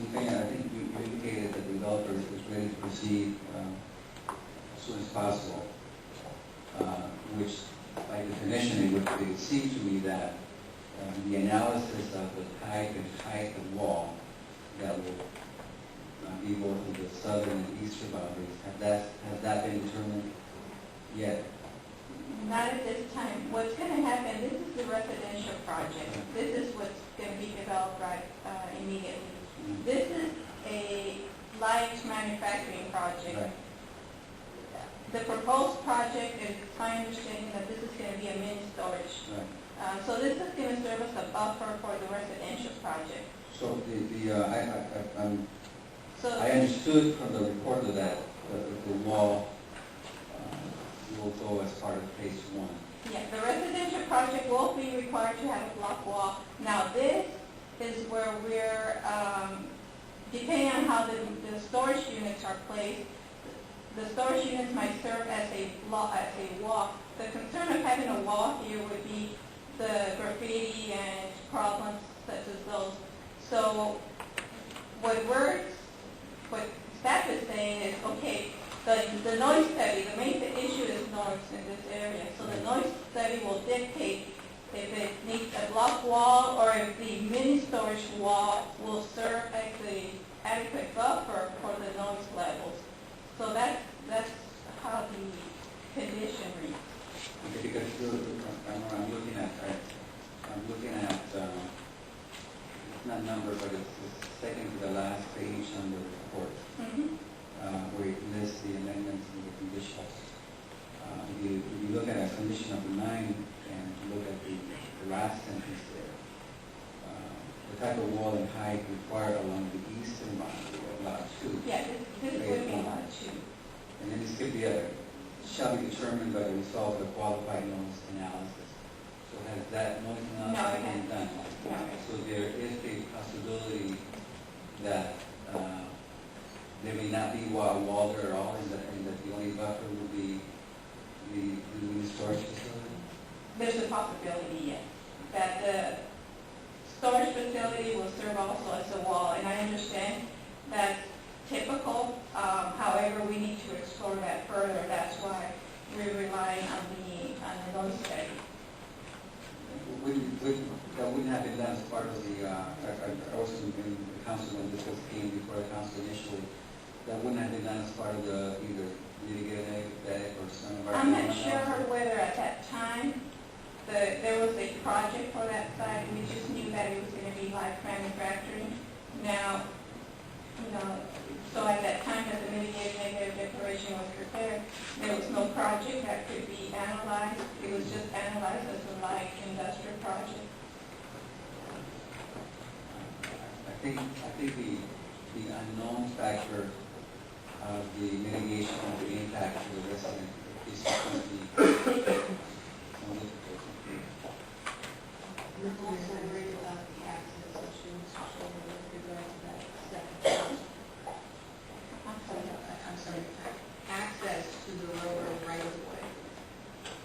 I think you indicated that the developer is ready to proceed as soon as possible, which by definition it would seem to me that the analysis of the height of wall that will be both of the southern and eastern boundaries, has that been determined yet? Not at this time. What's going to happen, this is the residential project. This is what's going to be developed right immediately. Mm-hmm. This is a light manufacturing project. Right. The proposed project is my understanding that this is going to be a mini storage. Right. So this is going to serve as a buffer for the residential project. So I understood from the report of that the wall will go as part of phase one. Yeah, the residential project will be required to have a block wall. Now this is where we're, depending on how the storage units are placed, the storage units might serve as a wall. The concern of having a wall here would be the graffiti and problems such as those. So what staff is saying is, okay, the noise study, the main issue is noise in this area. So the noise study will dictate if it needs a block wall or if the mini storage wall will serve as the adequate buffer for the noise levels. So that's how the condition reads. Okay, because I'm looking at it's not numbered, but it's the second to the last page on the report. Mm-hmm. Where it lists the amendments and the conditions. If you look at condition number 9 and look at the last sentence there, the type of wall and height required along the eastern boundary of lot 2. Yeah, this would be lot 2. And then you skip the other. Shall be determined by the result of the qualified noise analysis. So has that noise analysis been done? No. So there is a possibility that there may not be a wall there at all, and that the only buffer will be the storage facility? There's a possibility, yes, that the storage facility will serve also as a wall, and I understand that's typical. However, we need to explore that further. That's why we're relying on the noise study. That wouldn't have been done as part of the, I was in the council when this came before the council initially. That wouldn't have been done as part of the either mitigated bed or some of our. I'm not sure whether at that time there was a project for that site. We just knew that it was going to be light manufacturing. Now, so at that time that the mitigated negative declaration was prepared, there was no project that could be analyzed. It was just analyzed as a light industrial project. I think the unknown factor of the mitigation of the impact to the resident is going to be Also worried about the access issues with regard to that second. I'm sorry, access to the railroad right of way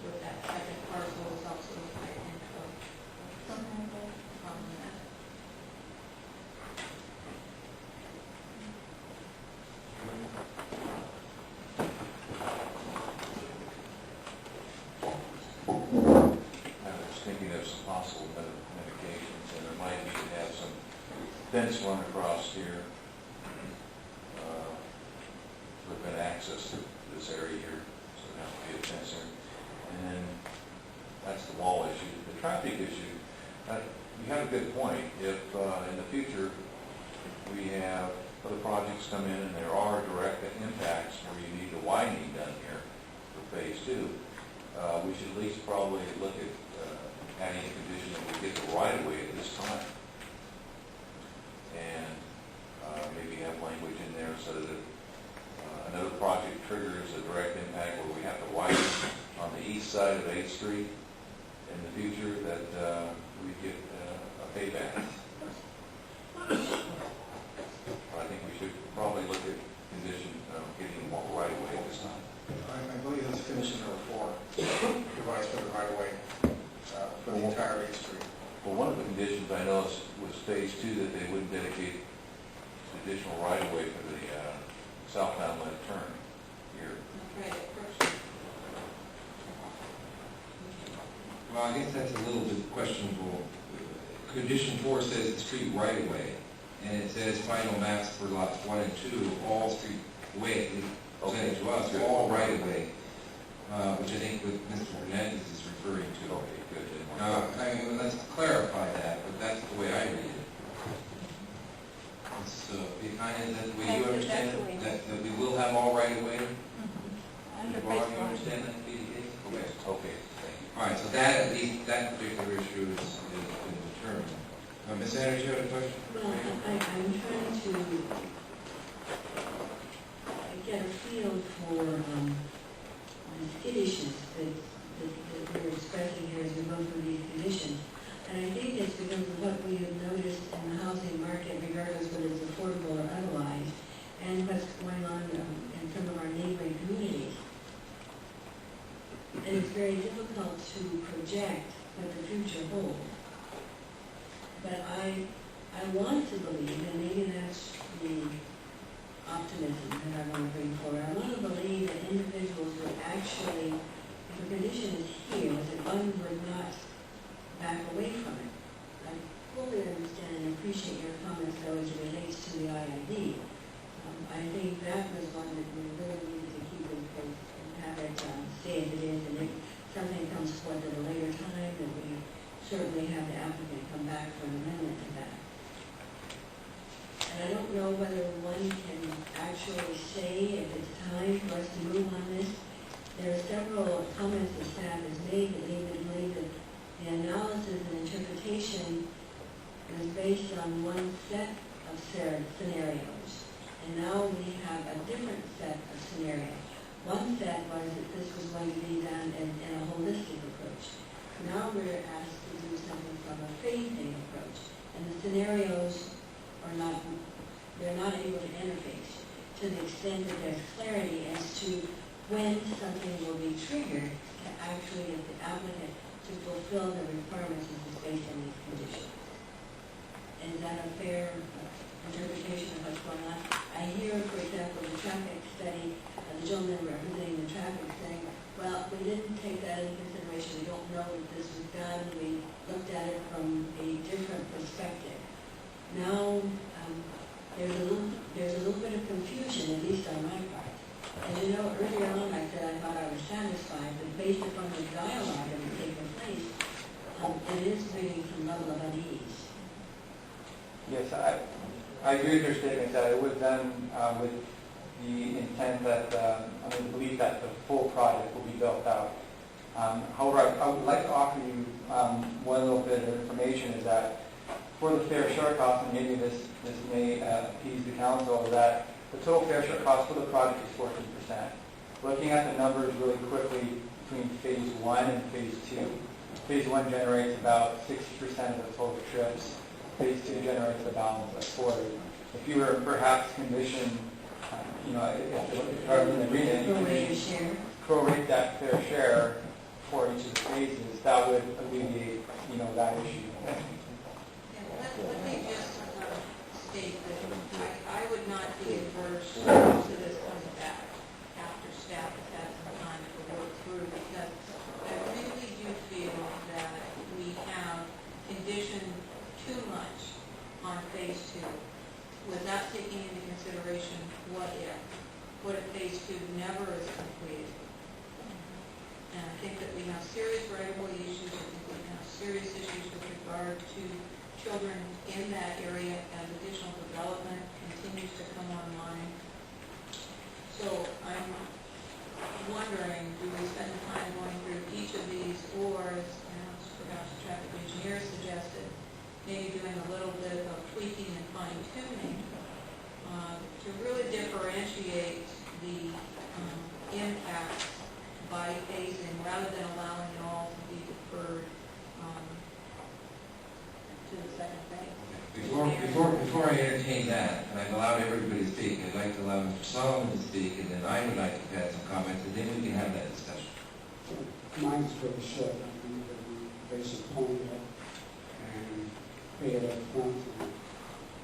with that second parcel is also quite important. I was thinking of some possible medications, and it might be to have some fence run across here to prevent access to this area here, so there has to be a fence there. And then that's the wall issue. The traffic issue, you have a good point. If in the future we have other projects come in and there are direct impacts where you need the widening done here for phase 2, we should at least probably look at adding a condition that we get the right of way at this time. And maybe have language in there so that if another project triggers a direct impact where we have to widen on the east side of 8th Street in the future, that we get a payback. I think we should probably look at condition getting more right of way at this time. I believe that's condition number 4, provides for the right of way for the entire 8th Street. Well, one of the conditions I noticed was phase 2 that they wouldn't dedicate the additional right-of-way for the southbound left turn here. Okay, first. Well, I guess that's a little bit questionable. Condition 4 says the street right of way, and it says final maps for lots 1 and 2, all street, the way it presented to us, are all right of way, which I think what Mr. Hernandez is referring to. Okay, good. I mean, let's clarify that, but that's the way I read it. So, kind of that the way you understand it, that we will have all right of way? Under Ron, phase you one. understand that to be the case? Okay, okay, thank you. All right, so that, at least, that particular issue is been determined. Ms. Sanders, you had a question? Well, I'm trying to get a feel for the skittishness that we're expressing here as we go through these conditions. And I think it's because of what we have noticed in the housing market, regardless whether it's affordable or otherwise, and what's going on in some of our neighboring communities. And it's very difficult to project what the future holds. But I want to believe, and maybe that's the optimism that I want to bring forward, I want to believe that individuals would actually, if a condition is here, that one would not back away from it. I fully understand and appreciate your comments, though, as it relates to the IID. I think that was one that we really needed to keep in place and have it stay as it is, and if something comes forth at a later time, then we certainly have the applicant come back for an amendment to that. And I don't know whether one can actually say if it's time for us to move on this. There are several comments that staff has made that lead me to believe that the analysis and interpretation was based on one set of scenarios. And now we have a different set of scenarios. One set was that this was going to be done in a holistic approach. Now we're asked to do something from a phasing approach. And the scenarios are not, they're not able to interface to the extent that there's clarity as to when something will be triggered to actually get the applicant to fulfill the requirements of the space and these conditions. Is that a fair interpretation of what's going on? I hear, for example, the traffic study, the gentleman representing the traffic saying, well, we didn't take that into consideration. We don't know if this was done. We looked at it from a different perspective. Now, there's a little bit of confusion, at least on my part. As you know, earlier on I said I thought I was satisfied, but based upon the dialogue that has taken place, it is bringing some level of unease. Yes, I agree with your statement that it was done with the intent that, the belief that the full project will be built out. However, I would like to offer you one little bit of information is that for the fair share cost, and maybe this may appease the council, that the total fair share cost for the project is 14%. Looking at the numbers really quickly between phase 1 and phase 2, phase 1 generates about 60% of the total trips. Phase 2 generates the balance of 40. If you were perhaps conditioned, if you are in agreement, prorate that fair share for each of the phases, that would alleviate, that issue. Let me just state that I would not be averse to this coming back after staff has had some time to work through, because I really do feel that we have conditioned too much on phase 2 without taking into consideration what if phase 2 never is completed. And I think that we have serious right-of-way issues. I think we have serious issues with regard to children in that area as additional development continues to come online. So I'm wondering, do we spend time going through each of these, or as perhaps the traffic engineer suggested, maybe doing a little bit of tweaking and fine-tuning to really differentiate the impacts by phasing rather than allowing it all to be deferred to the second phase. Before I entertain that, and I've allowed everybody to speak, I'd like to allow Mr. Solomon to speak, and then I would like to add some comments, and then we can have that discussion. Mine's very short. I think that we raise a point and pay it up front and